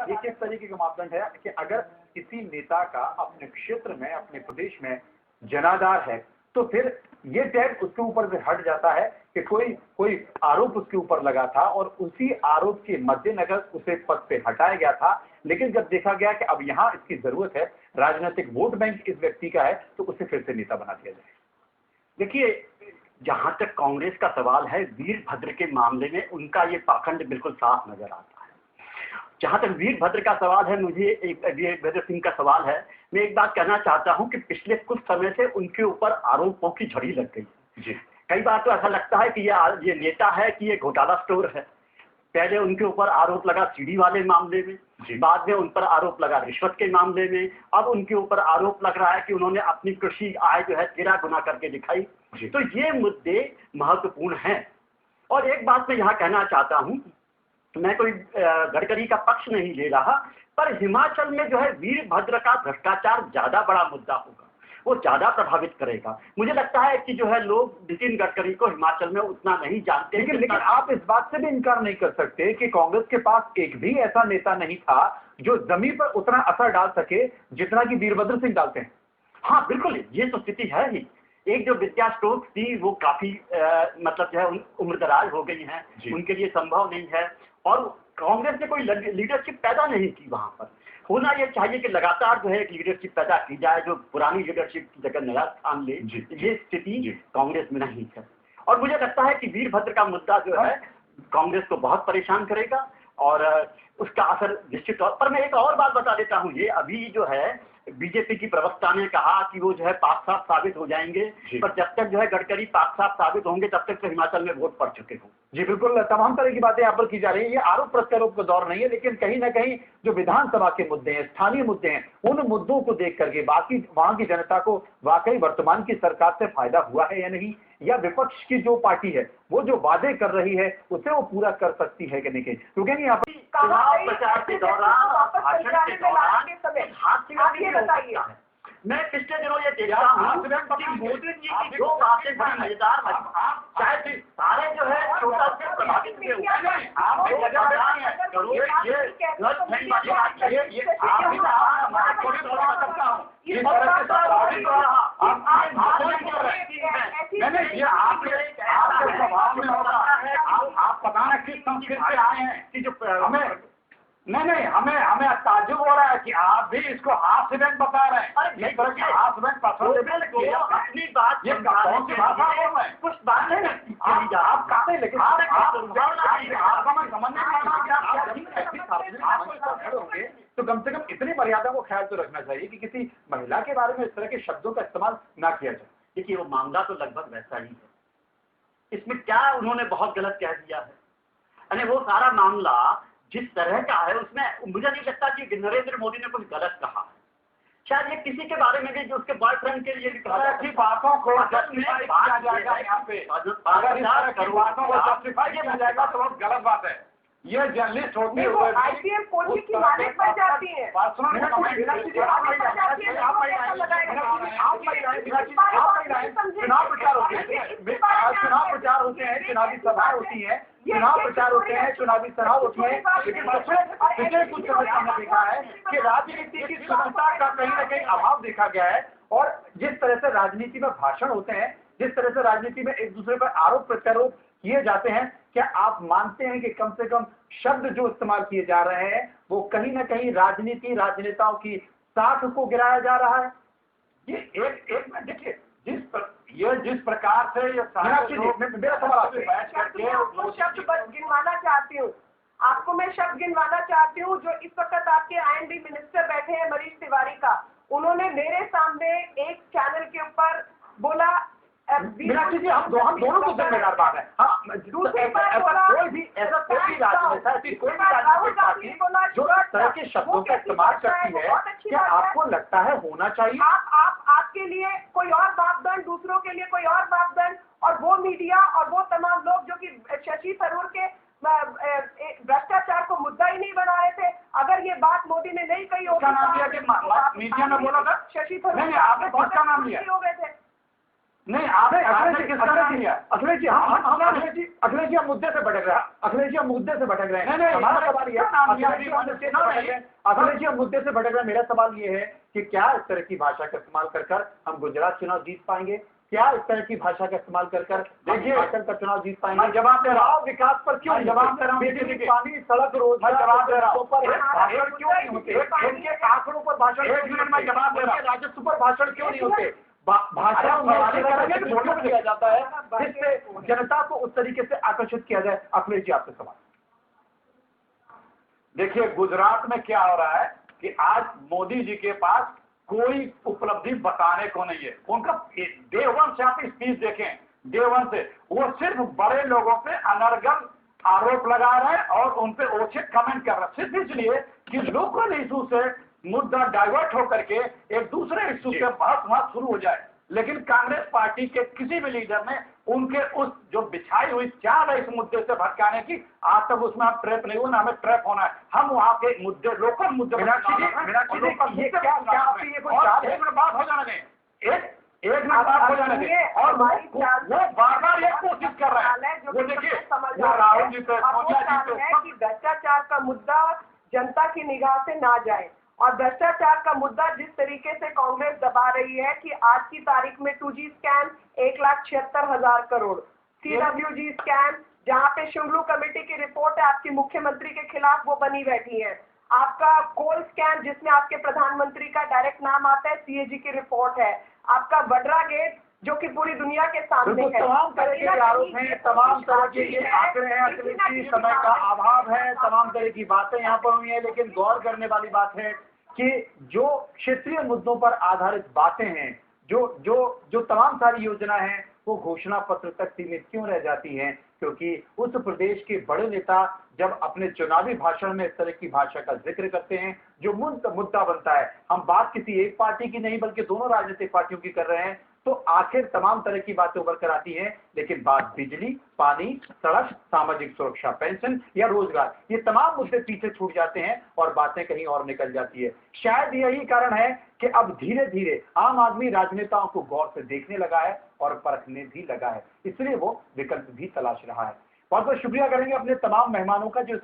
ये किस तरीके का मापदंड है कि अगर किसी नेता का अपने क्षेत्र में, अपने प्रदेश में जनाधार है, तो फिर ये टैग उसके ऊपर से हट जाता है कि कोई आरोप उसके ऊपर लगा था और उसी आरोप के मद्देनजर उसे पद से हटाया गया था। लेकिन जब देखा गया कि अब यहाँ इसकी जरूरत है, राजनीतिक वोट बैंक इस व्यक्ति का है, तो उसे फिर से नेता बना दिया जाए। देखिए, जहां तक कांग्रेस का सवाल है, वीरभद्र के मामले में उनका ये पाखंड बिल्कुल साफ नजर आता है। जहां तक वीरभद्र का सवाल है, मुझे वीरभद्र सिंह का सवाल है, मैं एक बात कहना चाहता हूं कि पिछले कुछ समय से उनके ऊपर आरोपों की झड़ी लग गई जी। कई बार तो ऐसा लगता है कि ये नेता है कि ये घोटाला स्टोर है। पहले उनके ऊपर आरोप लगा सीडी वाले मामले में, बाद में उन पर आरोप लगा रिश्वत के मामले में, अब उनके ऊपर आरोप लग रहा है कि उन्होंने अपनी कृषि आय जो है 13 गुना करके दिखाई। तो ये मुद्दे महत्वपूर्ण हैं। और एक बात मैं यहाँ कहना चाहता हूँ, मैं कोई गडकरी का पक्ष नहीं ले रहा, पर हिमाचल में जो है वीरभद्र का भ्रष्टाचार ज्यादा बड़ा मुद्दा होगा, वो ज्यादा प्रभावित करेगा। मुझे लगता है कि जो है लोग नितिन गडकरी को हिमाचल में उतना नहीं जानते। लेकिन आप इस बात से भी इनकार नहीं कर सकते कि कांग्रेस के पास एक भी ऐसा नेता नहीं था जो जमीन पर उतना असर डाल सके जितना कि वीरभद्र सिंह डालते हैं। हाँ बिल्कुल, ये तो स्थिति है ही। एक जो विद्या स्टोक्स थी वो काफी मतलब जो है उम्रदराज हो गई हैं, उनके लिए संभव नहीं है। और कांग्रेस ने कोई लीडरशिप पैदा नहीं की वहां पर। होना ये चाहिए कि लगातार जो है एक लीडरशिप पैदा की जाए जो पुरानी लीडरशिप की जगह नया स्थान ले। ये स्थिति कांग्रेस में नहीं है। और मुझे लगता है कि वीरभद्र का मुद्दा जो है कांग्रेस को बहुत परेशान करेगा और उसका असर निश्चित तौर पर। मैं एक और बात बता देता हूँ, ये अभी जो है बीजेपी की प्रवक्ता ने कहा कि वो जो है पाक साफ साबित हो जाएंगे, पर जब तक जो है गडकरी पाक साफ साबित होंगे तब तक तो हिमाचल में वोट पड़ चुके हों। जी बिल्कुल, तमाम तरह की बातें यहाँ पर की जा रही है। ये आरोप प्रत्यारोप का दौर नहीं है, लेकिन कहीं ना कहीं जो विधानसभा के मुद्दे हैं, स्थानीय मुद्दे हैं, उन मुद्दों को देख करके बाकी वहां की जनता को वाकई वर्तमान की सरकार से फायदा हुआ है या नहीं, या विपक्ष की जो पार्टी है वो जो वादे कर रही है उसे वो पूरा कर सकती है कि नहीं। क्योंकि यहाँ पर चुनाव प्रचार के दौरान, भाषण के दौरान बताइए, मैं पिछले दिनों ये देखता हूँ कि मोदी जी की जो बातें बड़ी मजेदार लगी, शायद सारे जो है छोटा से प्रभावित हुए आप पता ना किस संस्कृति से आए हैं कि जो हमें नहीं हमें ताज्जुब हो रहा है कि आप भी इसको हाफ इवेंट बता रहे हैं। अरे इस तरह के हाफ इवेंट पसंद अपनी बात ये कौन सी भाषा है? कुछ बात है आप कहते हैं, लेकिन आपका मैं समझ नहीं होंगे तो कम से कम इतनी मर्यादा को ख्याल तो रखना चाहिए कि किसी महिला के बारे में इस तरह के शब्दों का इस्तेमाल ना किया जाए। देखिए, वो मामला तो लगभग वैसा ही है। इसमें क्या उन्होंने बहुत गलत कह दिया है? यानी वो सारा मामला जिस तरह का है उसमें मुझे नहीं लगता कि नरेंद्र मोदी ने कुछ गलत कहा। शायद ये किसी के बारे में भी जो उसके बॉयफ्रेंड के लिए भी ऐसी बातों को जस्टिफाई किया जाएगा यहाँ पे, अगर इस तरह की बातों को जस्टिफाई किया जाएगा तो बहुत गलत बात है। ये जर्नलिस्ट होते हुए आईपीएल कोचिंग की मालिक बन जाती है। चुनाव प्रचार होते हैं, चुनावी सभा होती है, चुनाव प्रचार होते हैं, चुनावी सभा होती है। लेकिन पिछले कुछ समय हमने देखा है कि राजनीति की स्वतंत्रता का कहीं ना कहीं अभाव देखा गया है। और जिस तरह से राजनीति में भाषण होते हैं, जिस तरह से राजनीति में एक दूसरे पर आरोप प्रत्यारोप किए जाते हैं, क्या आप मानते हैं कि कम से कम शब्द जो इस्तेमाल किए जा रहे हैं वो कहीं ना कहीं राजनीति, राजनेताओं की साख को गिराया जा रहा है? ये एक में देखिए, जिस प्रकार से ये मेरा सवाल आपको शब्द गिनवाना चाहती हूँ, आपको मैं शब्द गिनवाना चाहती हूँ जो इस वक्त आपके IND मिनिस्टर बैठे हैं मनीष तिवारी का। उन्होंने मेरे सामने एक चैनल के ऊपर बोला, मीनाक्षी जी, हम दोनों को जिम्मेदार बात है। हाँ, कोई भी राजनेता, कोई भी राजनीतिक पार्टी जो इस तरह के शब्दों का इस्तेमाल करती है, क्या आपको लगता है होना चाहिए? आपके लिए कोई और मापदंड, दूसरों के लिए कोई और मापदंड, और वो मीडिया और वो तमाम लोग जो कि शशि थरूर के भ्रष्टाचार को मुद्दा ही नहीं बना रहे थे। अगर ये बात मोदी ने नहीं कही होगी, नाम लिया कि मीडिया ने बोला था शशि थरूर आपने बहुत का नाम लिया हो गए थे। नहीं आपने अखिलेश जी किसका नाम लिया? अखिलेश जी अखिलेश जी हम मुद्दे से भटक रहे हैं। अखिलेश जी हम मुद्दे से भटक रहे हैं। नहीं हमारा सवाल ये है, अखिलेश जी हम मुद्दे से भटक रहे हैं। मेरा सवाल ये है कि क्या इस तरह की भाषा का इस्तेमाल कर हम गुजरात चुनाव जीत पाएंगे? क्या इस तरह की भाषा का इस्तेमाल कर देखिए हिमाचल का चुनाव जीत पाएंगे? जवाब दे रहा हूं, विकास पर क्यों जवाब दे रहा हूँ, बिजली पानी सड़क रोड जवाब दे रहा हूँ, भाषण क्यों नहीं होते? इनके आंकड़ों पर भाषण, एक मिनट में जवाब दे रहा हूँ, राजस्व पर भाषण क्यों नहीं होते? भाषा में दिया जाता है जिससे जनता को उस तरीके से आकर्षित किया जाए। अखिलेश जी आपसे सवाल। देखिए गुजरात में क्या हो रहा है कि आज मोदी जी के पास कोई उपलब्धि बताने को नहीं है। उनका डे वन से आप स्पीच देखें, डे वन से वो सिर्फ बड़े लोगों पे अनर्गल आरोप लगा रहे हैं और उन पे ओछे कमेंट कर रहे हैं, सिर्फ इसलिए कि लोकल इशू से मुद्दा डाइवर्ट होकर के एक दूसरे इशू से बहस वहां शुरू हो जाए। लेकिन कांग्रेस पार्टी के किसी भी लीडर ने उनके उस जो बिछाई हुई चाल है इस मुद्दे से भटकाने की, आज तक उसमें आप ट्रैप नहीं हुए, हमें ट्रैप होना है। हम वहां के मुद्दे, लोकल मुद्दे बात हो जाने दें, एक मिनट बात हो जाने दें। और वो बार बार ये कोशिश कर रहे हैं, वो देखिए राहुल जी पे, सोनिया जी पे कि भ्रष्टाचार का मुद्दा जनता की निगाह से ना जाए, और भ्रष्टाचार का मुद्दा जिस तरीके से कांग्रेस दबा रही है कि आज की तारीख में 2G scam 1,76,000 crore, CWG scam जहां पे शुंगलू कमेटी की रिपोर्ट है आपकी मुख्यमंत्री के खिलाफ, वो बनी बैठी है। आपका कोल स्कैम जिसमें आपके प्रधानमंत्री का डायरेक्ट नाम आता है, CAG की रिपोर्ट है। आपका वड्रा गेट जो कि पूरी दुनिया के सामने है। तमाम तरह के आरोप हैं, तमाम तरह के आंकड़े हैं, अखिलेश जी समय का अभाव है, तमाम तरह की बातें यहाँ पर हुई है। लेकिन गौर करने वाली बात है कि जो क्षेत्रीय मुद्दों पर आधारित बातें हैं, जो तमाम सारी योजना है, वो घोषणा पत्र तक सीमित क्यों रह जाती हैं? क्योंकि उस प्रदेश के बड़े नेता जब अपने चुनावी भाषण में इस तरह की भाषा का जिक्र करते हैं, जो मुद्दा बनता है, हम बात किसी एक पार्टी की नहीं बल्कि दोनों राजनीतिक पार्टियों की कर रहे हैं, तो आखिर तमाम तरह की बातें उभर कर आती हैं। लेकिन बात बिजली, पानी, सड़क, सामाजिक सुरक्षा, पेंशन या रोजगार, ये तमाम मुद्दे पीछे छूट जाते हैं और बातें कहीं और निकल जाती है। शायद यही कारण है कि अब धीरे धीरे आम आदमी राजनेताओं को गौर से देखने लगा है और परखने भी लगा है, इसलिए वो विकल्प भी तलाश रहा है। बहुत बहुत शुक्रिया करेंगे अपने तमाम मेहमानों का जो